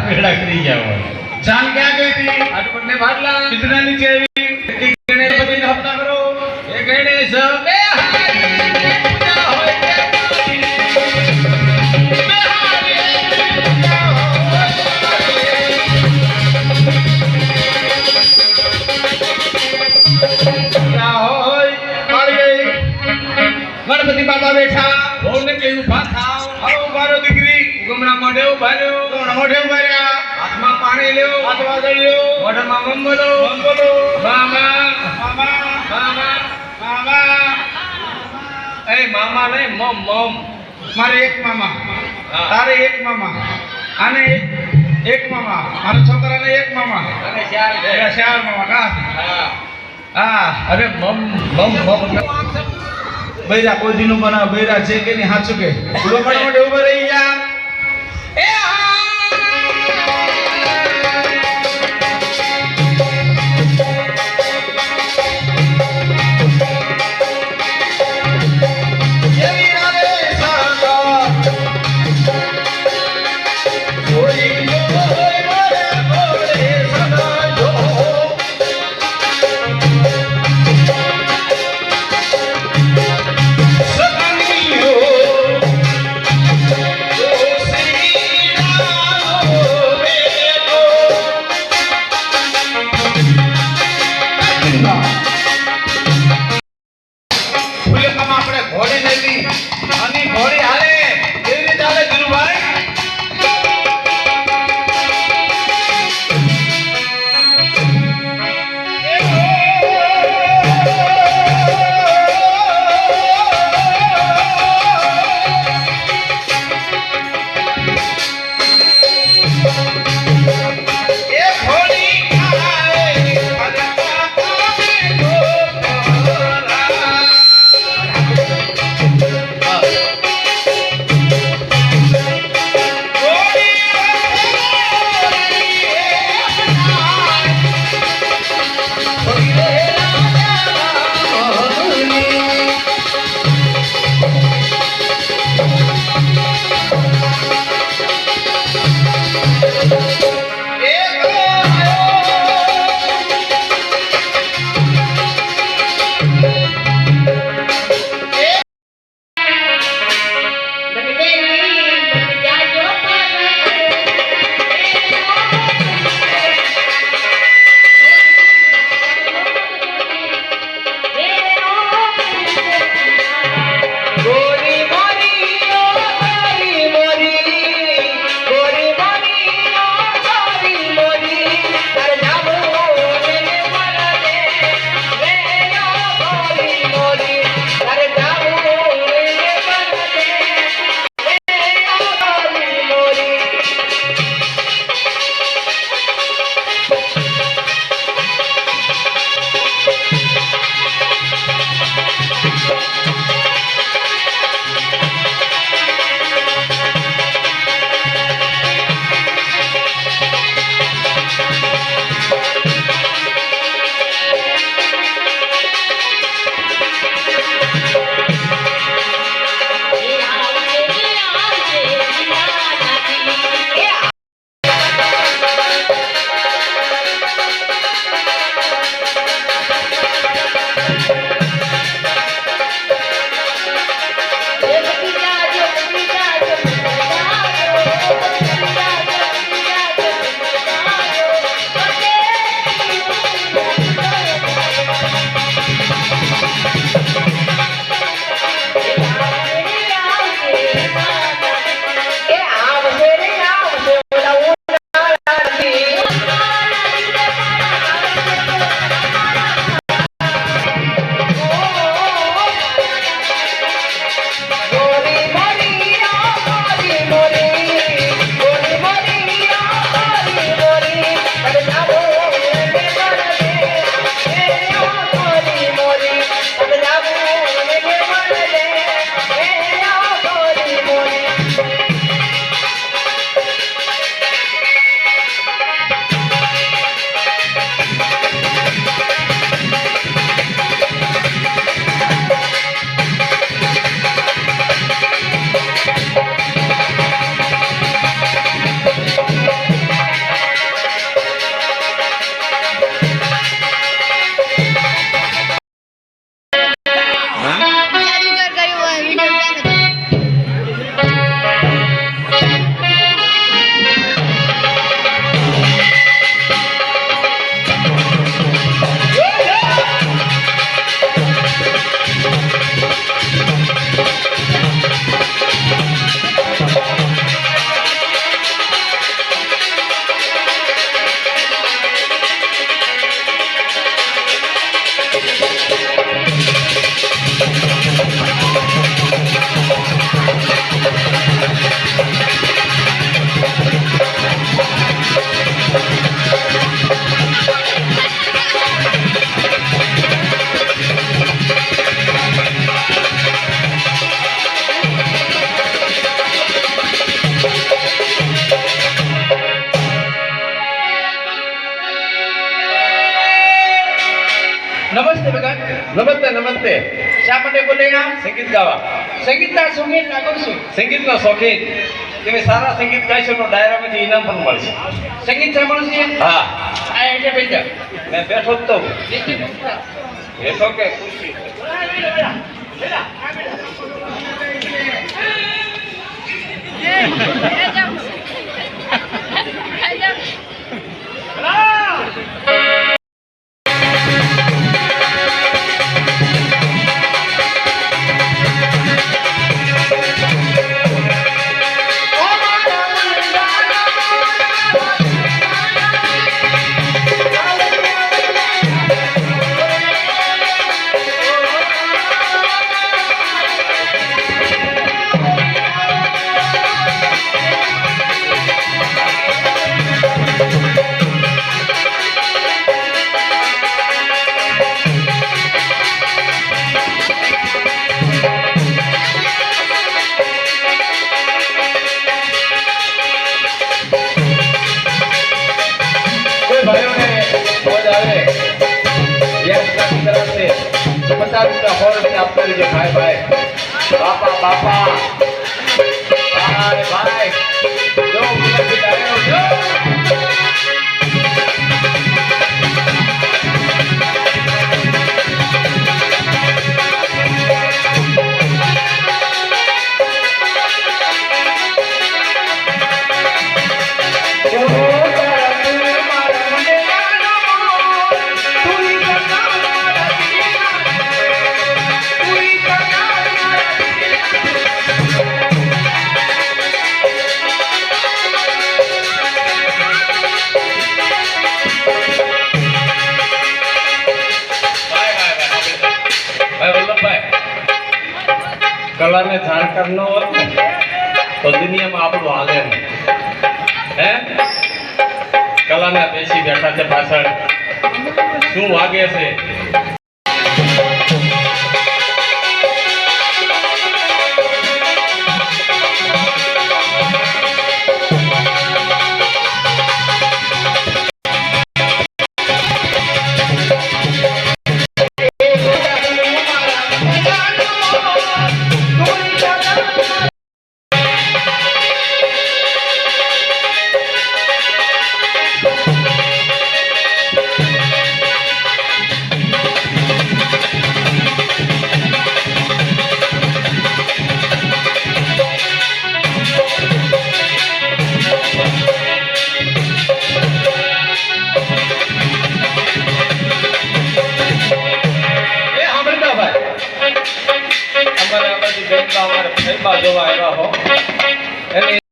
पेड़ा करी जाओ जान क्या गई थी आटपट ने भाटला कितना नीचे आई गणपति का हफ्ता करो ये गणेश बे हारी पूजा होय के बिहारी पूजा होय मारी गई गणपति बाबा बैठा होने के उभा थाओ आओ बारो दिकरी गुमरा मोढे उभा रहो मोढे उभा हाथમાં પાણી લ્યો हाथ वाजळ्यो મોઢામાં મમ બોલો મામા मामा મામા मामा એ મામા નહીં મમ મમ मारे एक मामा हाँ। तारे एक मामा आने एक मामा मारे छोकरा ने एक मामा અને ચાર છે मेरा चार मामा का હા हाँ અરે મમ મમ મમ बैरा कोई दिनों बना बैरा छे के नहीं हाथ चुके पूरा बड़ा मोटे ऊपर रही जा એ હા सगानियो નમસ્તે નમસ્તે. શા માટે બોલ્યા? સંગીત ગાવા. સંગીતના શોખીન લાગો છું. સંગીતનો શોખીન. તમે સારા સંગીત ગાશો તો ડાયરામાંથી ઇનામ પણ મળશે. સંગીત સાંભળો છે? હા. આ એટલે બેઠા. મેં બેઠો જ તો. નીચે બેઠા. બેઠો કે ખુરશી? ભાઈ બાપા બાપા ભાઈ જો કલાને જાણકાર ન હોત ને તો દુનિયામાં આપણું હાલે નહીં. હે કલાના બેસી બેઠા છે પાછળ શું વાગે છે? જોવા આવ્યા હો એની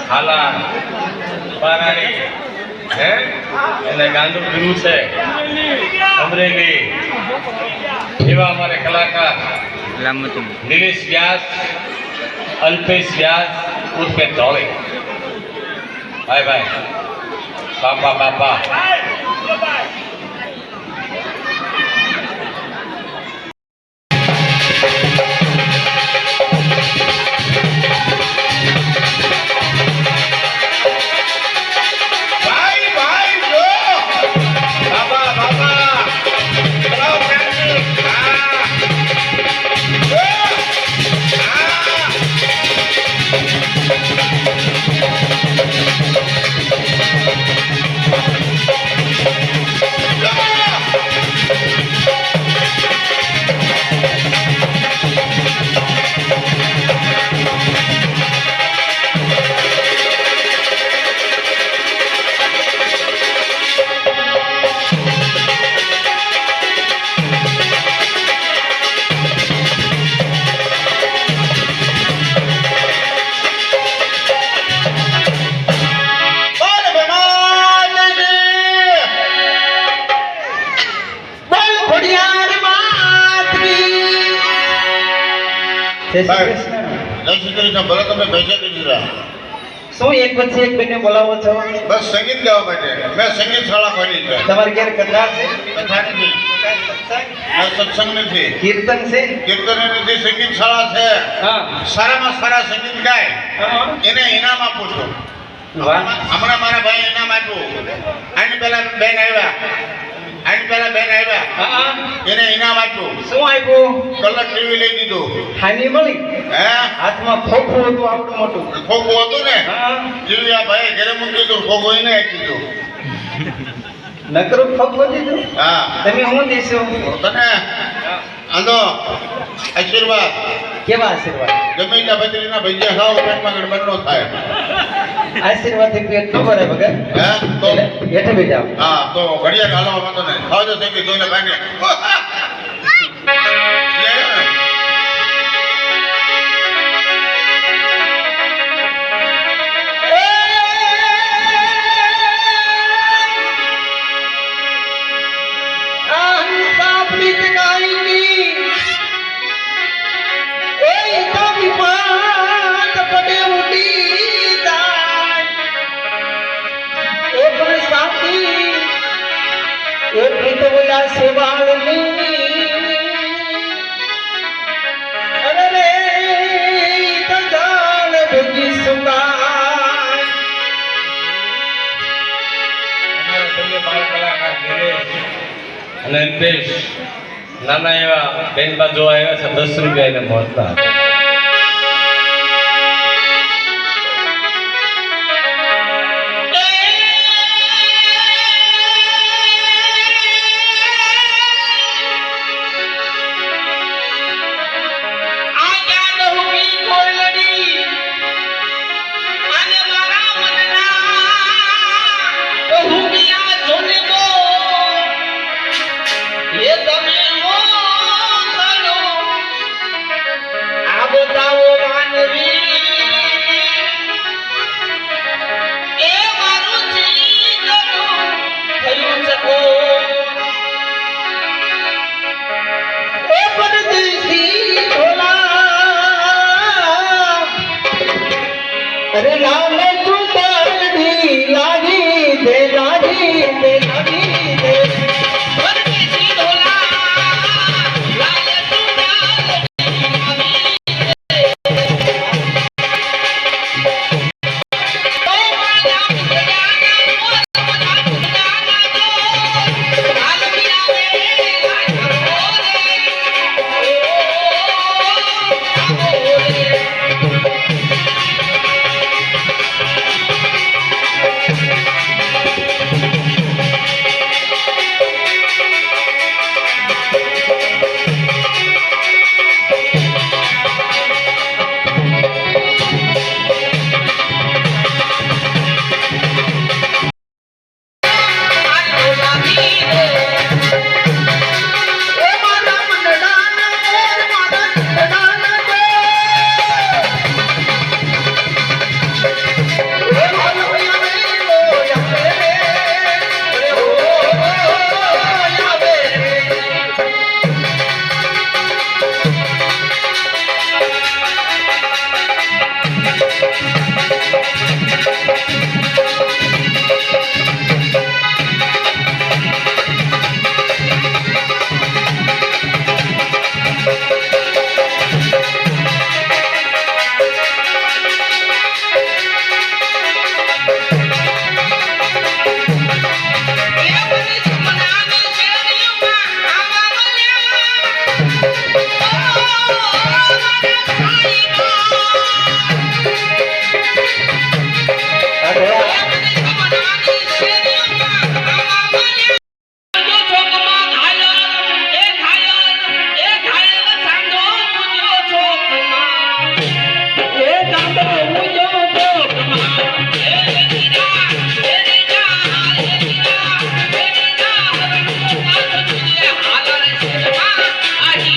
હાલા પારાણી હે એને ગાંડું પીવું છે અમરેલી એવા અમારે કલાકાર નિલેશ વ્યાસ અલ્પેશ વ્યાસ ઉર્ફે ધોળી ભાઈ ભાઈ બાપા બાપા ઘડિયાળ માતરી જય શ્રી સાહેબ. કૃષ્ણ. જય શ્રી કૃષ્ણ. ભલે તમે પૈસા કરી દીધા. શું એક પછી એક બેને બોલાવો છો? બસ સંગીત ગાવા માટે મેં સંગીત શાળા ખોલી છે. તમારે ઘેર કથા છે? કથા નથી, આ સત્સંગ નથી, કીર્તન છે? કીર્તન નથી, સંગીત શાળા છે. હા. સારામાં સારા સંગીત ગાય હા. એને ઇનામ આપું છું. વાહ. હમણાં મારા ભાઈ ઇનામ આપ્યું. આની પહેલા બેન આવ્યા હા. એને ઇનામ આપ્યું. શું આપ્યું? કલર ટીવી લઈ દીધું. હાની મળી? હે હાથમાં ખોખું હતું આવડું મોટું. ખોખું હતું ને હા. ટીવી આ ભાઈ ઘરે મૂકી દીધું. ખોખું એને આપી દીધું. નકરું ખોખું દીધું? હા તમે શું દેશો? તને આનો આશીર્વાદ કેવા આશીર્વાદ? ગમે ત્યાં બજરીના ભજીયા ખાઓ પેટમાં ગડબડ ન થાય. આશીર્વાદથી પેટ ન ભરે વગર. હે તો હેઠે બેઠા. હા તો ઘડિયાળ હાલવા માંગતો ને ખાવજો થઈ ગઈ જોઈને ભાઈને અને અલ્પેશ નાના એવા બેન બાજુ આવ્યા છે 10 રૂપિયા એને મળતા અરે લાલ તું તારી લાગી દે લાગી દે લાગી દે પરદેશી ઢોલા લાલ તું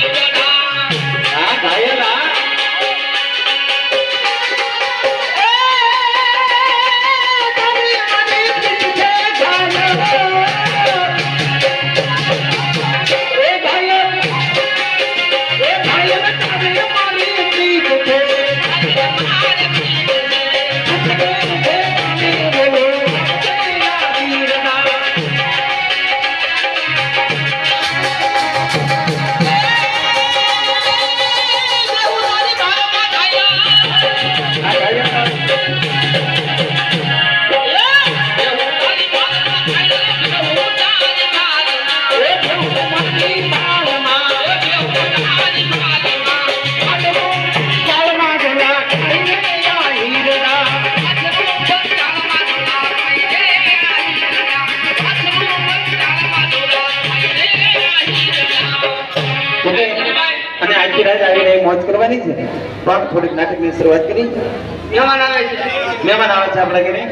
Thank you. ઓકે અને આજની રાત આવીને મોજ કરવાની છે તો આપણે થોડીક નાટકની શરૂઆત કરી મહેમાન આવે છે મહેમાન આવે છે આપણા ઘરે